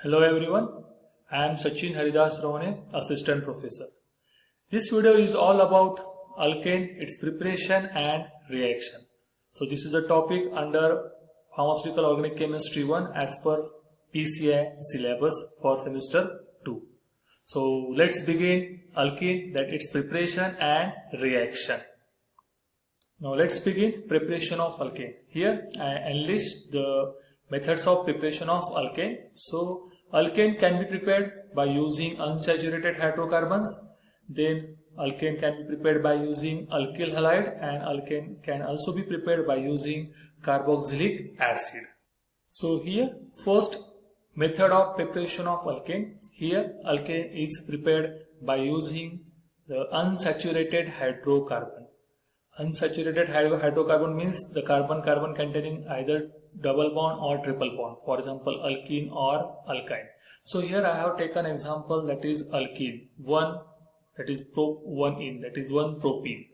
Hello everyone, I am Sachin Haridas Ravane, Assistant Professor. This video is all about alkane, its preparation and reaction. So this is a topic under Pharmaceutical Organic Chemistry 1 as per PCI syllabus for semester 2. So let's begin alkene, that its preparation and reaction. Now let's begin preparation of alkane. Here I enlist the methods of preparation of alkane. So alkane can be prepared by using unsaturated hydrocarbons. Then alkane can be prepared by using alkyl halide, and alkane can also be prepared by using carboxylic acid. So here first method of preparation of alkane. Here alkane is prepared by using the unsaturated hydrocarbon. Unsaturated hydrocarbon means the carbon-carbon containing either double bond or triple bond. For example, alkene or alkyne. So here I have taken example, that is alkene. One, that is one propene.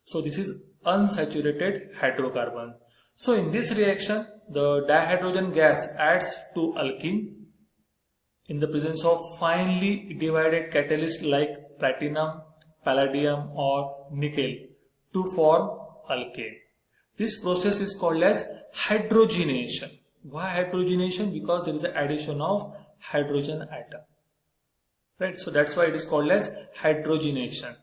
So this is unsaturated hydrocarbon. So in this reaction, the dihydrogen gas adds to alkene in the presence of finely divided catalyst like platinum, palladium or nickel to form alkane. This process is called as hydrogenation. Why hydrogenation? Because there is an addition of hydrogen atom. Right? So that's why it is called as hydrogenation.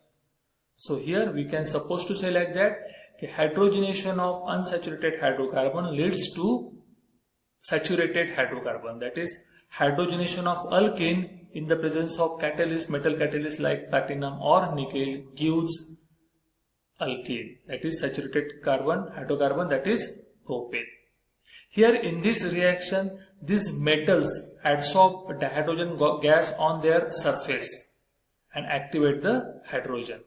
So here we can suppose to say like that, hydrogenation of unsaturated hydrocarbon leads to saturated hydrocarbon. That is, hydrogenation of alkane in the presence of catalyst, metal catalyst like platinum or nickel gives alkane, that is saturated carbon, hydrocarbon, that is propane. Here in this reaction, these metals adsorb dihydrogen gas on their surface and activate the hydrogen.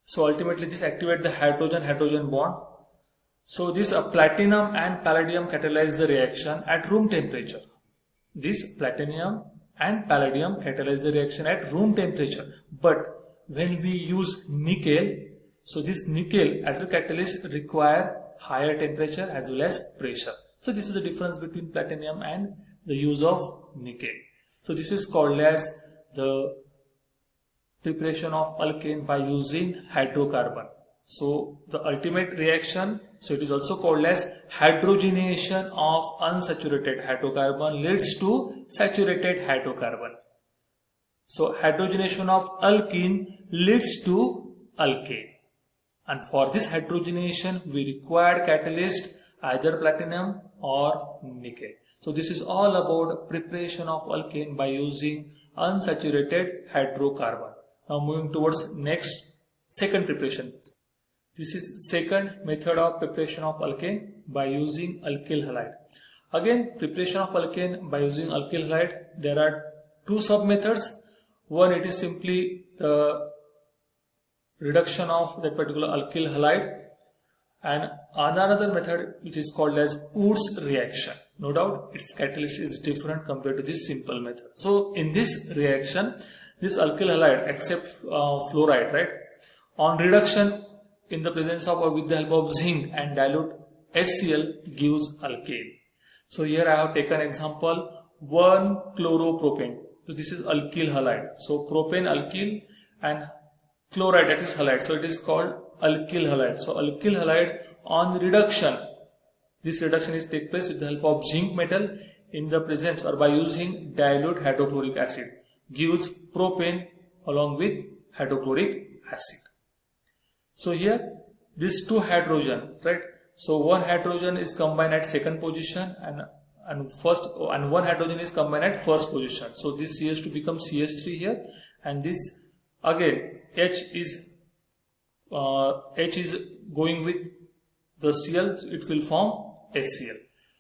So ultimately this activates the hydrogen bond. So this platinum and palladium catalyze the reaction at room temperature. This platinum and palladium catalyze the reaction at room temperature. But when we use nickel, so this nickel as a catalyst require higher temperature as well as pressure. So this is the difference between platinum and the use of nickel. So this is called as the preparation of alkane by using hydrocarbon. So the ultimate reaction, so it is also called as hydrogenation of unsaturated hydrocarbon leads to saturated hydrocarbon. So hydrogenation of alkene leads to alkane. And for this hydrogenation, we require catalyst either platinum or nickel. So this is all about preparation of alkane by using unsaturated hydrocarbon. Now moving towards second preparation. This is second method of preparation of alkane by using alkyl halide. Again, preparation of alkane by using alkyl halide, there are two sub methods. One, it is simply the reduction of that particular alkyl halide, and another method which is called as Wurtz reaction. No doubt its catalyst is different compared to this simple method. So in this reaction, this alkyl halide accepts fluoride, right? On reduction in the presence of or with the help of zinc and dilute HCl gives alkane. So here I have taken example 1-chloropropane. So this is alkyl halide. So propane alkyl and chloride, that is halide. So it is called alkyl halide. So alkyl halide on reduction, this reduction is take place with the help of zinc metal in the presence or by using dilute hydrochloric acid gives propane along with hydrochloric acid. So here these two hydrogen, right? So one hydrogen is combined at second position and one hydrogen is combined at first position. So this CH2 becomes CH3 here, and this again H is going with the Cl, so it will form HCl.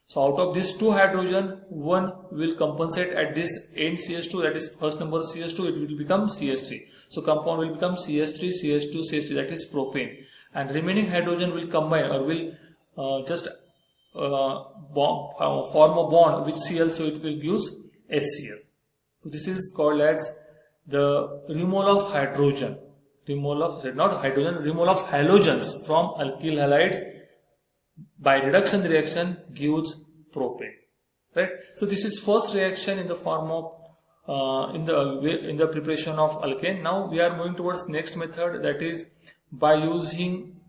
So out of these two hydrogen, one will compensate at this end CH2, that is first number CH2, it will become CH3. So compound will become CH3, CH2, CH3, that is propane. And remaining hydrogen will combine or will just form a bond with Cl, so it will give HCl. So this is called as the removal of hydrogen. Removal of halogens from alkyl halides by reduction reaction gives propane. right? So this is first reaction in the form of in the preparation of alkane. Now we are moving towards next method, that is by using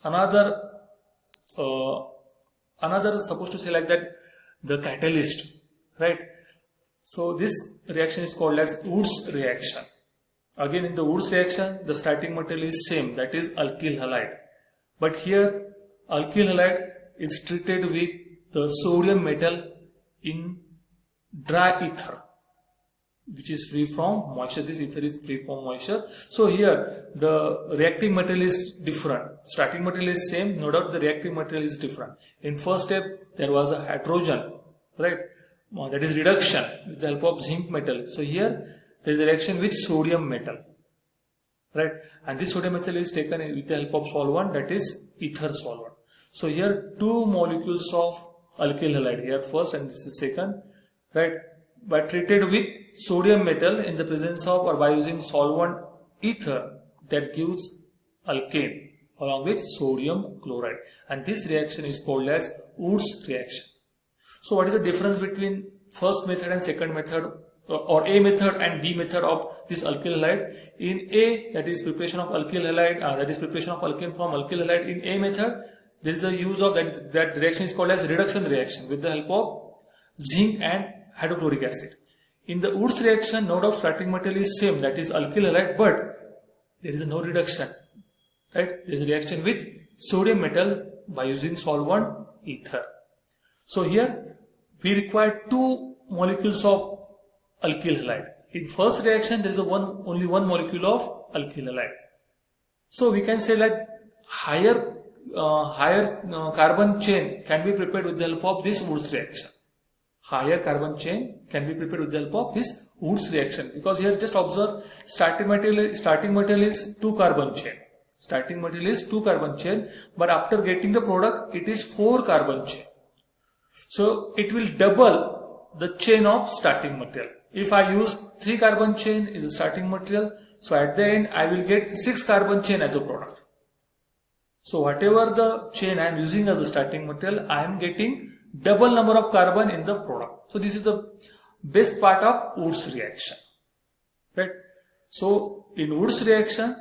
another supposed to say like that, the catalyst, right? So this reaction is called as Wurtz reaction. Again, in the Wurtz reaction, the starting material is same, that is alkyl halide. But here, alkyl halide is treated with the sodium metal in dry ether, which is free from moisture. This ether is free from moisture. So here, the reactive material is different. Starting material is same, no doubt the reactive material is different. In first step, there was a hydrogen, right? That is reduction with the help of zinc metal. So here, there is a reaction with sodium metal, right? And this sodium metal is taken with the help of solvent, that is ether solvent. So here, two molecules of alkyl halide, here first and this is second, right? But treated with sodium metal in the presence of or by using solvent ether, that gives alkane along with sodium chloride. And this reaction is called as Wurtz reaction. So what is the difference between first method and second method, or A method and B method of this alkyl halide? In A, that is preparation of alkyl halide, that is preparation of alkane from alkyl halide. In A method, there is a use of that reaction is called as reduction reaction with the help of zinc and hydrochloric acid. In the Wurtz reaction, no doubt starting material is same, that is alkyl halide, but there is no reduction, right? There is a reaction with sodium metal by using solvent ether. So here we require two molecules of alkyl halide. In first reaction, there is only one molecule of alkyl halide. So we can say that higher carbon chain can be prepared with the help of this Wurtz reaction. Higher carbon chain can be prepared with the help of this Wurtz reaction, because here just observe starting material is 2 carbon chain. Starting material is 2 carbon chain, but after getting the product, it is 4 carbon chain. So it will double the chain of starting material. If I use 3 carbon chain is the starting material, so at the end I will get 6 carbon chain as a product. So whatever the chain I am using as a starting material, I am getting double number of carbon in the product. So this is the best part of Wurtz reaction, right? So in Wurtz reaction,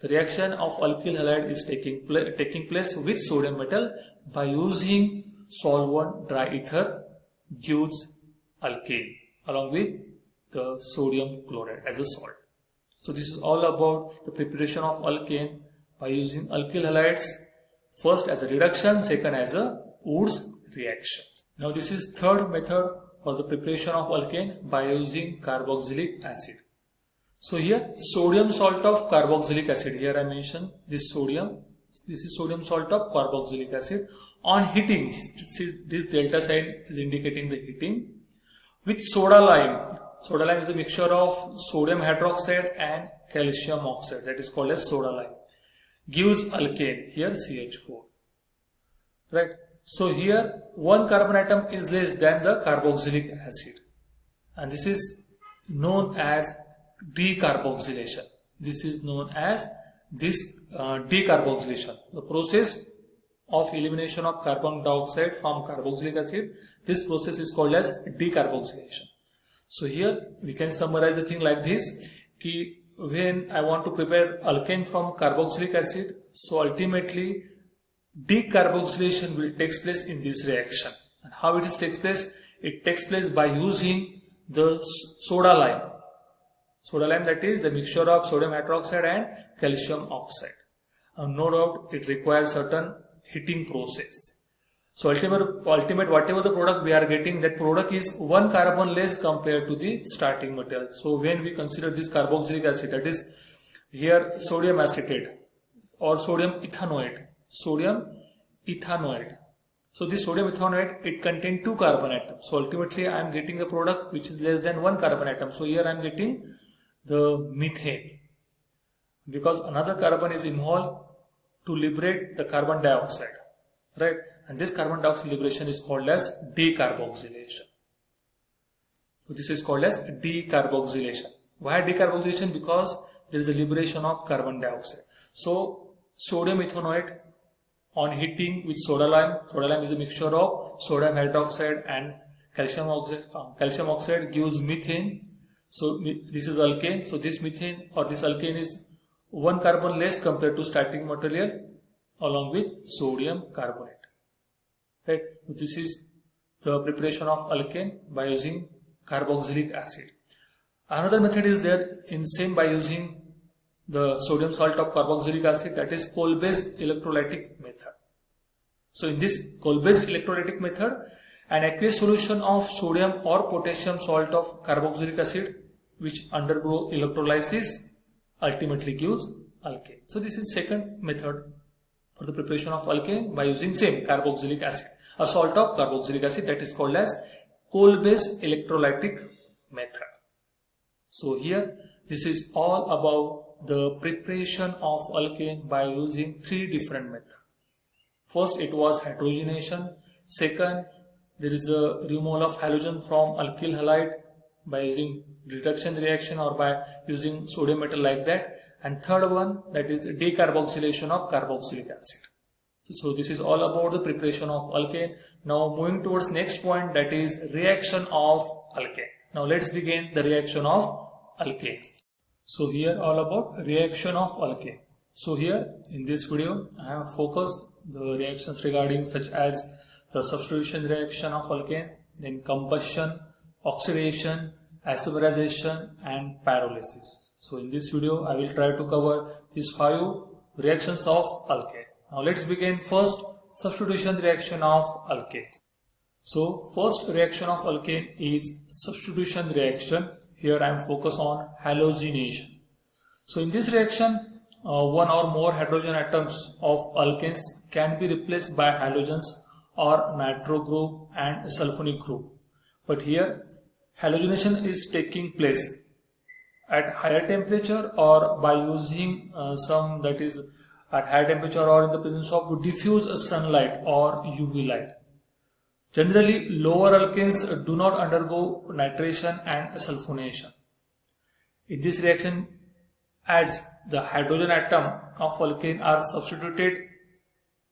the reaction of alkyl halide is taking place with sodium metal by using solvent dry ether, gives alkane along with the sodium chloride as a salt. So this is all about the preparation of alkane by using alkyl halides, first as a reduction, second as a Wurtz reaction. Now this is third method for the preparation of alkane by using carboxylic acid. So here sodium salt of carboxylic acid, here I mentioned this sodium, this is sodium salt of carboxylic acid. On heating, this delta sign is indicating the heating with soda lime. Soda lime is a mixture of sodium hydroxide and calcium oxide, that is called as soda lime. Gives alkane, here CH4, right? So here one carbon atom is less than the carboxylic acid, and this is known as decarboxylation. This is known as decarboxylation. The process of elimination of carbon dioxide from carboxylic acid, this process is called as decarboxylation. So here we can summarize the thing like this, कि when I want to prepare alkane from carboxylic acid, so ultimately decarboxylation will take place in this reaction. And how it takes place? It takes place by using the soda lime. Soda lime, that is the mixture of sodium hydroxide and calcium oxide. No doubt it requires certain heating process. So ultimate whatever the product we are getting, that product is 1 carbon less compared to the starting material. So when we consider this carboxylic acid, that is here sodium acetate or sodium ethanoate. So this sodium ethanoate, it contains 2 carbon atoms. So ultimately I am getting a product which is less than 1 carbon atom. So here I am getting the methane, because another carbon is involved to liberate the carbon dioxide, right? And this carbon dioxide liberation is called as decarboxylation. So this is called as decarboxylation. Why decarboxylation? Because there is a liberation of carbon dioxide. So sodium ethanoate on heating with soda lime is a mixture of sodium hydroxide and calcium oxide gives methane. So this is alkane. So this methane or this alkane is one carbon less compared to starting material along with sodium carbonate. Right. So this is the preparation of alkane by using carboxylic acid. Another method is there in same by using the sodium salt of carboxylic acid, that is Kolbe's electrolytic method. So in this Kolbe's electrolytic method, an aqueous solution of sodium or potassium salt of carboxylic acid which undergo electrolysis ultimately gives alkane. So this is second method for the preparation of alkane by using same carboxylic acid, a salt of carboxylic acid, that is called as Kolbe's electrolytic method. So here this is all about the preparation of alkane by using three different methods. First, it was hydrogenation. Second, there is the removal of halogen from alkyl halide by using reduction reaction or by using sodium metal like that. And third one, that is decarboxylation of carboxylic acid. So this is all about the preparation of alkane. Now moving towards next point, that is reaction of alkane. Now let's begin the reaction of alkane. So here all about reaction of alkane. So here in this video I have focused the reactions regarding such as the substitution reaction of alkane, then combustion, oxidation, isomerization and pyrolysis. So in this video I will try to cover these 5 reactions of alkane. Now let's begin first substitution reaction of alkane. So first reaction of alkane is substitution reaction. Here I am focused on halogenation. So in this reaction, one or more hydrogen atoms of alkanes can be replaced by halogens or nitro group and sulfonic group. But here halogenation is taking place at higher temperature or by using some, that is at higher temperature or in the presence of diffuse sunlight or UV light. Generally, lower alkanes do not undergo nitration and sulfonation. In this reaction, as the hydrogen atom of alkane are substituted,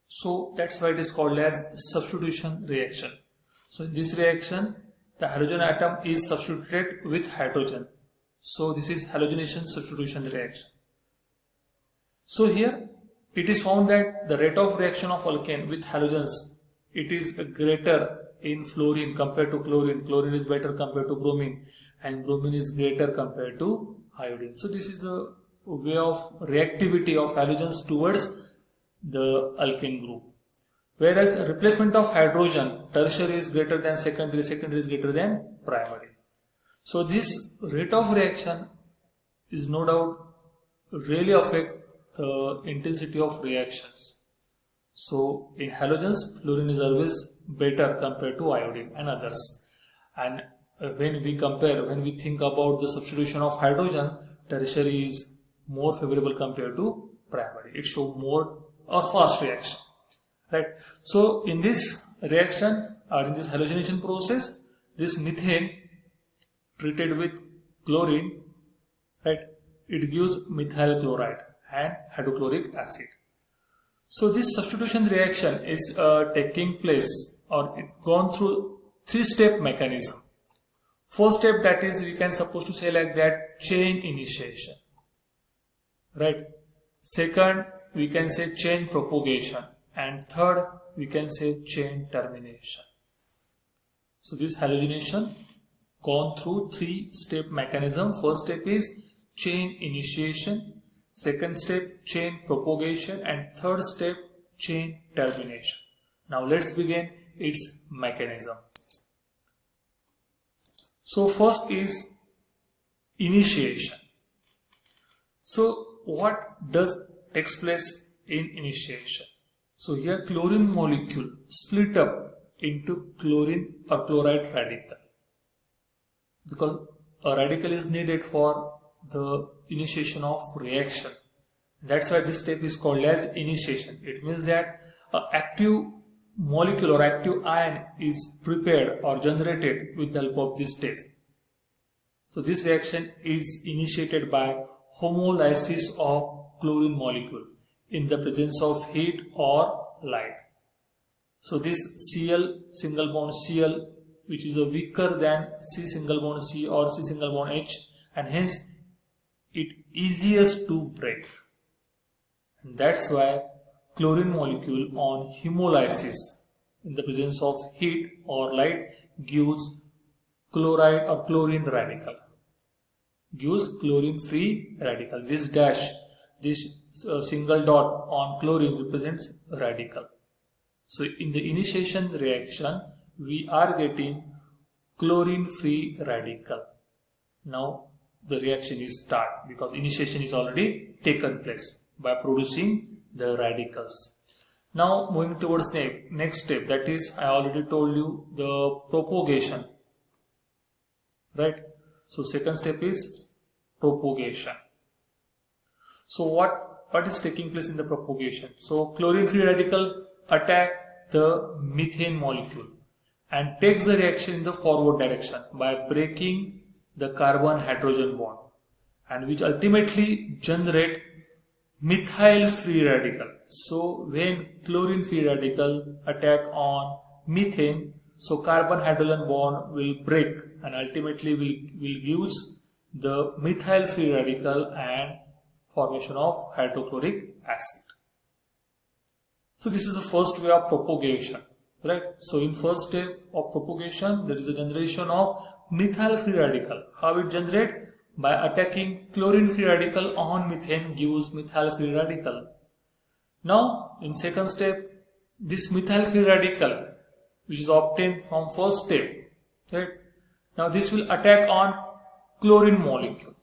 so that's why it is called as substitution reaction. So in this reaction, the hydrogen atom is substituted with hydrogen. So this is halogenation substitution reaction. So here it is found that the rate of reaction of alkane with halogens, it is greater in fluorine compared to chlorine. Chlorine is better compared to bromine and bromine is greater compared to iodine. So this is a way of reactivity of halogens towards the alkane group. Whereas the replacement of hydrogen, tertiary is greater than secondary, secondary is greater than primary. So this rate of reaction is no doubt really affect the intensity of reactions. So in halogens, fluorine is always better compared to iodine and others. And when we think about the substitution of hydrogen, tertiary is more favorable compared to primary. It shows more or fast reaction, right? So in this reaction or in this halogenation process, this methane treated with chlorine, right, it gives methyl chloride and hydrochloric acid. So this substitution reaction is taking place or it gone through 3-step mechanism. First step, that is, we can suppose to say like that, chain initiation, right? Second, we can say chain propagation, and third, we can say chain termination. So this halogenation gone through 3-step mechanism. First step is chain initiation, second step chain propagation, and third step chain termination. Now let's begin its mechanism. So first is initiation. So what does takes place in initiation? So here chlorine molecule split up into chlorine or chloride radical, because a radical is needed for the initiation of reaction. That's why this step is called as initiation. It means that an active molecule or active ion is prepared or generated with the help of this step. So this reaction is initiated by homolysis of chlorine molecule in the presence of heat or light. So this Cl, single bond Cl which is a weaker than C single bond C or C single bond H, and hence it easiest to break. And that's why chlorine molecule on hemolysis in the presence of heat or light gives chloride or chlorine radical, gives chlorine free radical. This dash, this single dot on chlorine represents radical. So in the initiation reaction we are getting chlorine free radical. Now the reaction is start because initiation is already taken place by producing the radicals. Now moving towards next step, that is, I already told you, the propagation, right? So second step is propagation. So what is taking place in the propagation? So chlorine free radical attack the methane molecule and takes the reaction in the forward direction by breaking the carbon hydrogen bond, and which ultimately generate methyl free radical. So when chlorine free radical attack on methane, so carbon hydrogen bond will break and ultimately will gives the methyl free radical and formation of hydrochloric acid. So this is the first way of propagation, right? So in first step of propagation there is a generation of methyl free radical. How it generate? By attacking chlorine free radical on methane gives methyl free radical. Now in second step, this methyl free radical which is obtained from first step, right? Now this will attack on chlorine molecule.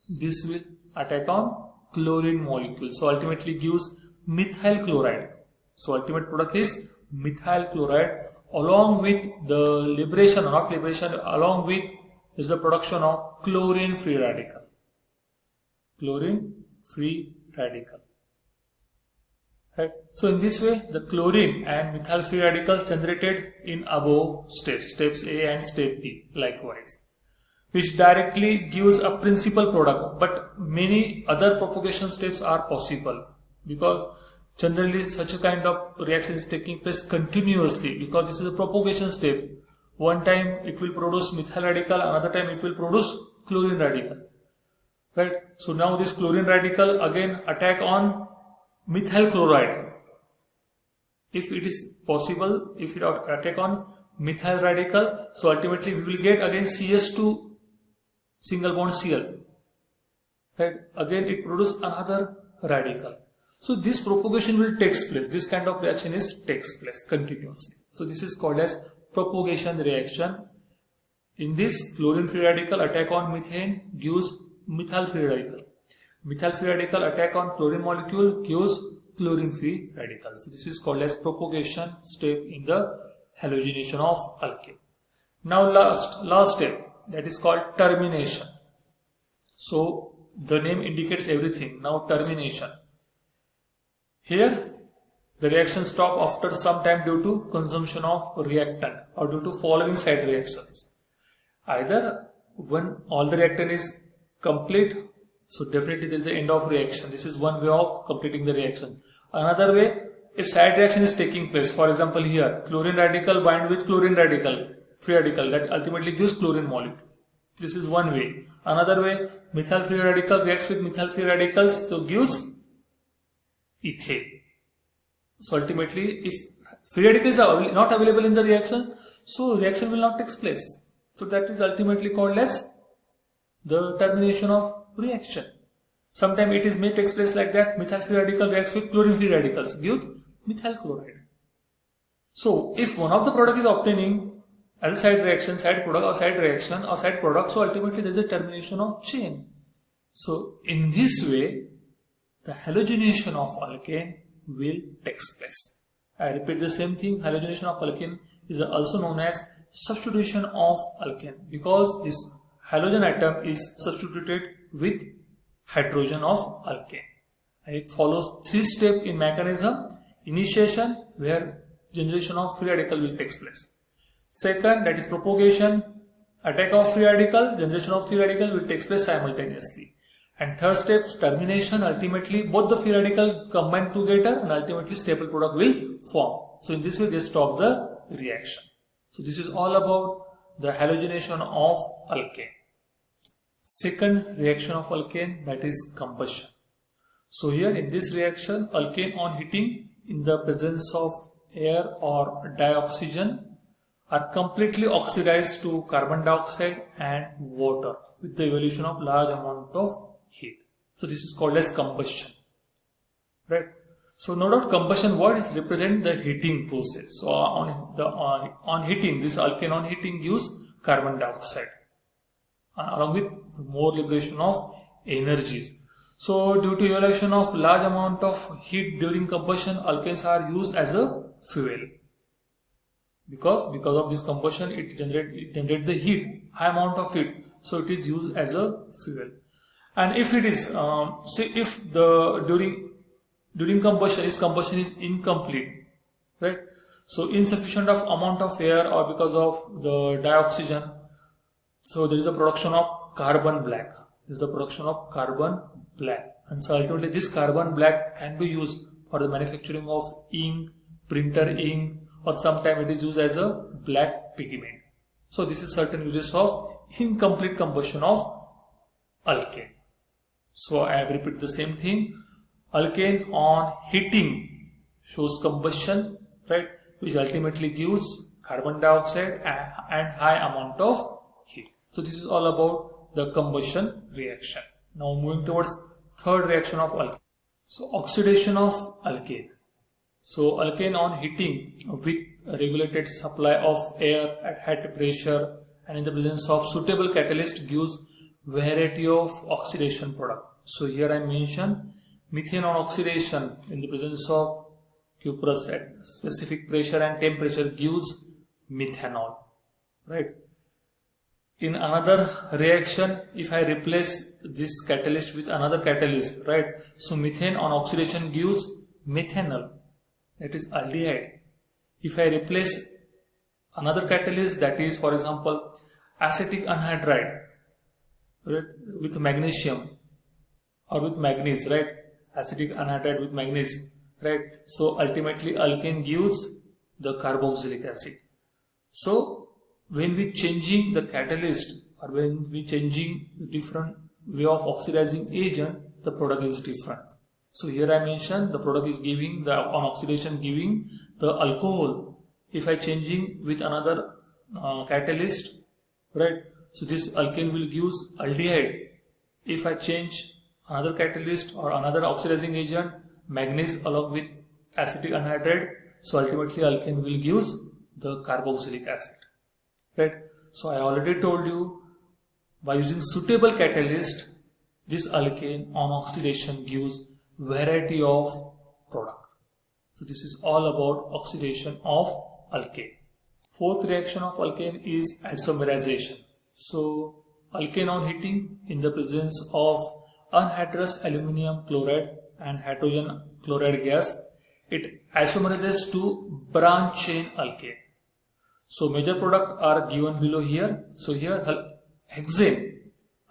This will attack on chlorine molecule. So ultimately gives methyl chloride. So ultimate product is methyl chloride along with the liberation, or not liberation, along with is the production of chlorine free radical. Chlorine free radical. Right. So in this way the chlorine and methyl free radicals generated in above steps, steps A and step B likewise, which directly gives a principal product, but many other propagation steps are possible because generally such a kind of reaction is taking place continuously because this is a propagation step. One time it will produce methyl radical, another time it will produce chlorine radicals, right? So now this chlorine radical again attack on methyl chloride. If it is possible, if it attack on methyl radical, so ultimately we will get again CS2 single bond Cl, right? Again it produces another radical. So this propagation will takes place. This kind of reaction takes place continuously. So this is called as propagation reaction. In this, chlorine free radical attack on methane gives methyl free radical. Methyl free radical attack on chlorine molecule gives chlorine free radical. So this is called as propagation step in the halogenation of alkane. Now last step, that is called termination. So the name indicates everything. Now termination. Here the reaction stop after some time due to consumption of reactant or due to following side reactions. Either when all the reactant is complete, so definitely there is the end of reaction. This is one way of completing the reaction. Another way, if side reaction is taking place, for example here chlorine radical bind with chlorine radical, free radical, that ultimately gives chlorine molecule. This is one way. Another way, methyl free radical reacts with methyl free radicals, so gives ethane. So ultimately if free radicals are not available in the reaction, so reaction will not take place. So that is ultimately called as the termination of reaction. Sometimes it may take place like that, methyl free radical reacts with chlorine free radicals, give methyl chloride. So if one of the product is obtaining as a side reaction, side product or side reaction or side product, so ultimately there is a termination of chain. So in this way the halogenation of alkane will take place. I repeat the same thing, halogenation of alkane is also known as substitution of alkane because this halogen atom is substituted with hydrogen of alkane. And it follows 3 steps in mechanism. Initiation, where generation of free radical will take place. Second, that is propagation, attack of free radical, generation of free radical will take place simultaneously. And third step, termination, ultimately both the free radical combine together and ultimately stable product will form. So in this way they stop the reaction. So this is all about the halogenation of alkane. Second reaction of alkane, that is combustion. So here in this reaction, alkane on heating in the presence of air or dioxygen are completely oxidized to carbon dioxide and water with the evolution of large amount of heat. So this is called as combustion, right? So no doubt combustion word is represent the heating process. So on heating, this alkane on heating gives carbon dioxide along with more liberation of energies. So due to evolution of large amount of heat during combustion, alkanes are used as a fuel. Because of this combustion, it generate the heat, high amount of heat. So it is used as a fuel. And if it is, say if the during combustion is incomplete, right? So insufficient of amount of air or because of the dioxygen, so there is a production of carbon black. There is a production of carbon black, and so ultimately this carbon black can be used for the manufacturing of ink, printer ink, or sometimes it is used as a black pigment. So this is certain uses of incomplete combustion of alkane. So I have repeated the same thing. Alkane on heating shows combustion, right, which ultimately gives carbon dioxide and high amount of heat. So this is all about the combustion reaction. Now moving towards third reaction of alkane. So oxidation of alkane. So alkane on heating with a regulated supply of air at high temperature and in the presence of suitable catalyst gives variety of oxidation product. So here I mention methane on oxidation in the presence of cuprous at specific pressure and temperature gives methanol, right? In another reaction, if I replace this catalyst with another catalyst, right? So methane on oxidation gives methanol, that is aldehyde. If I replace another catalyst, that is for example acetic anhydride, right, with magnesium or with manganese, right? Acetic anhydride with manganese, right? So ultimately alkane gives the carboxylic acid. So when we changing the catalyst or when we changing different way of oxidizing agent, the product is different. So here I mentioned the product is giving the on oxidation giving the alcohol. If I changing with another catalyst, right? So this alkane will give aldehyde. If I change another catalyst or another oxidizing agent, manganese along with acetic anhydride, so ultimately alkane will give the carboxylic acid, right? So I already told you by using suitable catalyst, this alkane on oxidation gives variety of product. So this is all about oxidation of alkane. Fourth reaction of alkane is isomerization. So alkane on heating in the presence of anhydrous aluminum chloride and hydrogen chloride gas, it isomerizes to branch chain alkane. So major product are given below here. So here hexane,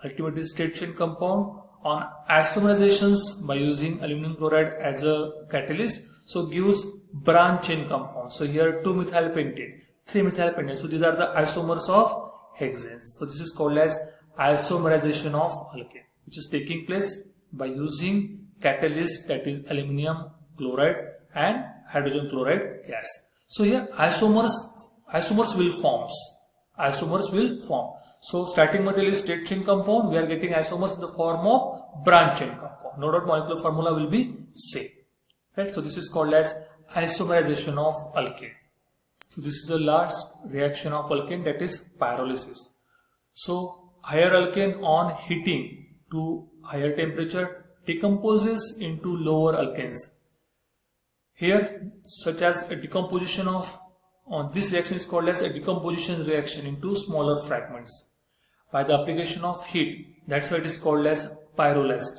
ultimately straight chain compound on isomerizations by using aluminum chloride as a catalyst, so gives branch chain compound. So here 2-methyl pentane, 3-methyl pentane. So these are the isomers of hexanes. So this is called as isomerization of alkane, which is taking place by using catalyst, that is aluminum chloride and hydrogen chloride gas. So here isomers will form. Isomers will form. So starting material is straight chain compound. We are getting isomers in the form of branch chain compound. No doubt molecular formula will be same. Right? So this is called as isomerization of alkane. So this is the last reaction of alkane, that is pyrolysis. So higher alkane on heating to higher temperature decomposes into lower alkanes. Here, such as a decomposition of this reaction is called as a decomposition reaction into smaller fragments by the application of heat. That's why it is called as pyrolysis.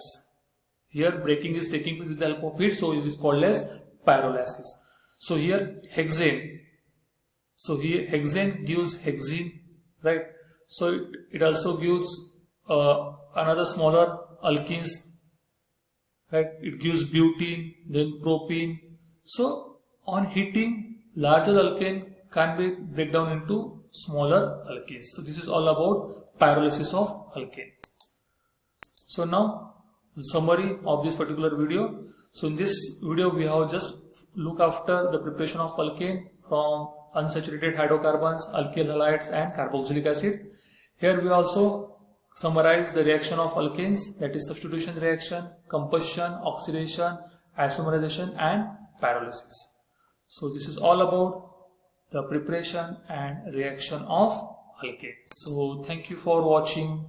Here breaking is taking place with the help of heat, so it is called as pyrolysis. So here hexane. So here hexane gives hexene, right? So it also gives another smaller alkenes, right? It gives butene, then propene. So on heating, larger alkane can be break down into smaller alkanes. So this is all about pyrolysis of alkane. So now the summary of this particular video. So in this video we have just look after the preparation of alkane from unsaturated hydrocarbons, alkyl halides and carboxylic acid. Here we also summarize the reaction of alkanes, that is substitution reaction, combustion, oxidation, isomerization and pyrolysis. So this is all about the preparation and reaction of alkane. So thank you for watching.